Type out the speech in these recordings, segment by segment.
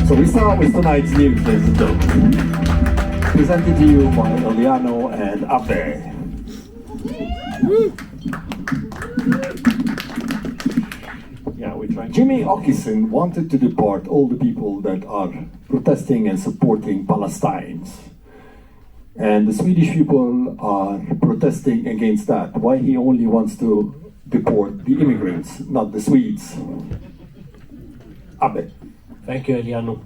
So we start with tonight's news, ladies and gentlemen. Presented to you by Eliano and Abe. Yeah, we tried. Jimmy Åkesson wanted to deport all the people that are protesting and supporting Palestine. And the Swedish people are protesting against that. Why he only wants to deport the immigrants, not the Swedes. Abe. Thank you, Eliano.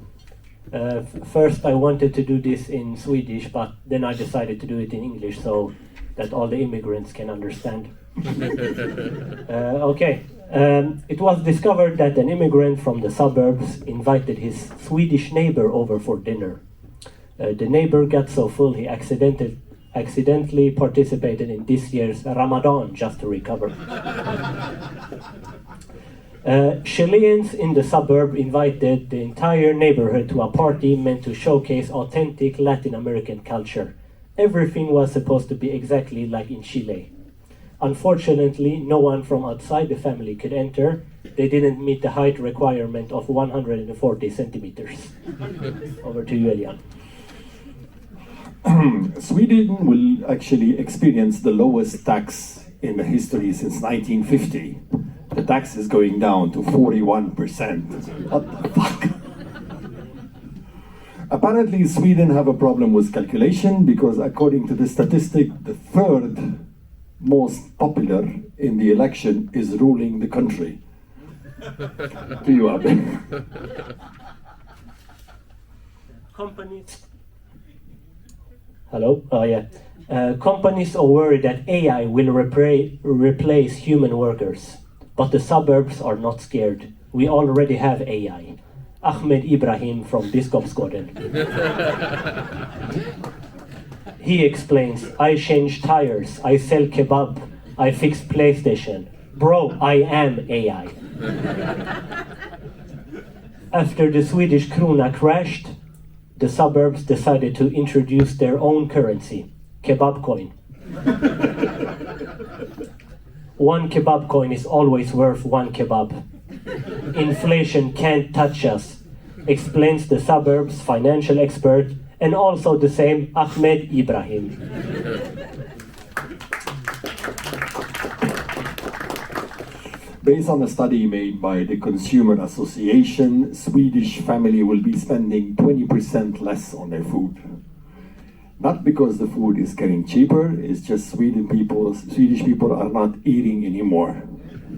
First, I wanted to do this in Swedish, but then I decided to do it in English so that all the immigrants can understand. Okay. It was discovered that an immigrant from the suburbs invited his Swedish neighbor over for dinner. The neighbor got so full he accidentally participated in this year's Ramadan just to recover. Chileans in the suburb invited the entire neighborhood to a party meant to showcase authentic Latin American culture. Everything was supposed to be exactly like in Chile. Unfortunately, no one from outside the family could enter. They didn't meet the height requirement of 140 centimeters. Over to you, Elian. Sweden will actually experience the lowest tax in the history since 1950. The tax is going down to 41%. What the fuck? Apparently, Sweden have a problem with calculation because according to the statistic, the third most popular in the election is ruling the country. To you, Abe. Companies. Hello? Oh, yeah. Companies are worried that AI will replace human workers. But the suburbs are not scared. We already have AI. Ahmed Ibrahim from Biskopsgården. He explains, I change tires, I sell kebab, I fix PlayStation. Bro, I am AI. After the Swedish krona crashed, the suburbs decided to introduce their own currency, kebab coin. One kebab coin is always worth one kebab. Inflation can't touch us, explains the suburbs' financial expert and also the same Ahmed Ibrahim. Based on a study made by the Consumer Association, Swedish family will be spending 20% less on their food. Not because the food is getting cheaper, it's just Swedish people are not eating anymore,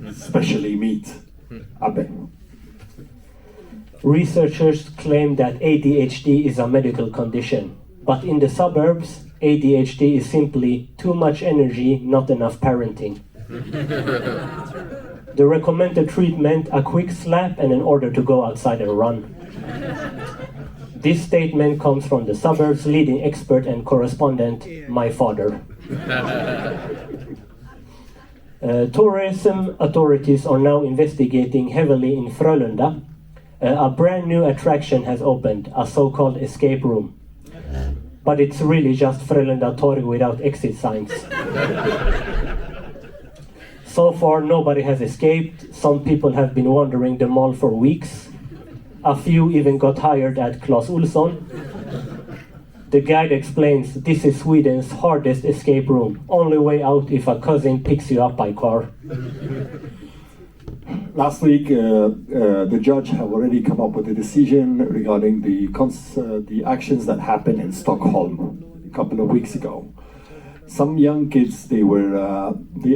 especially meat. Abe. Researchers claim that ADHD is a medical condition, but in the suburbs, ADHD is simply too much energy, not enough parenting. The recommended treatment, a quick slap and an order to go outside and run. This statement comes from the suburbs' leading expert and correspondent, my father. Tourism authorities are now investigating heavily in Frölunda. A brand new attraction has opened, a so-called escape room. But it's really just Frölunda Torg without exit signs. So far, nobody has escaped. Some people have been wandering the mall for weeks. A few even got hired at Clas Ohlson. The guide explains, this is Sweden's hardest escape room. Only way out if a cousin picks you up by car. Last week, the judge have already come up with a decision regarding the actions that happened in Stockholm a couple of weeks ago. Some young kids, they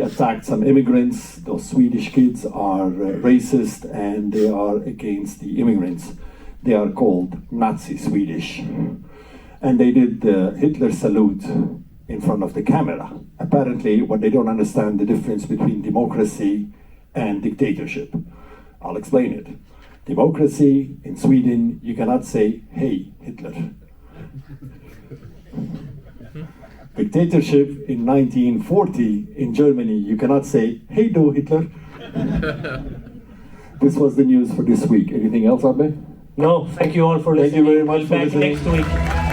attacked some immigrants. Those Swedish kids are racist and they are against the immigrants. They are called Nazi Swedish. And they did the Hitler salute in front of the camera. Apparently, what they don't understand the difference between democracy and dictatorship. I'll explain it. Democracy in Sweden, you cannot say, hey, Hitler. Dictatorship in 1940 in Germany, you cannot say, hey, do Hitler. This was the news for this week. Anything else, Abe? No, thank you all for listening. Thank you very much We'll for back listening. next week.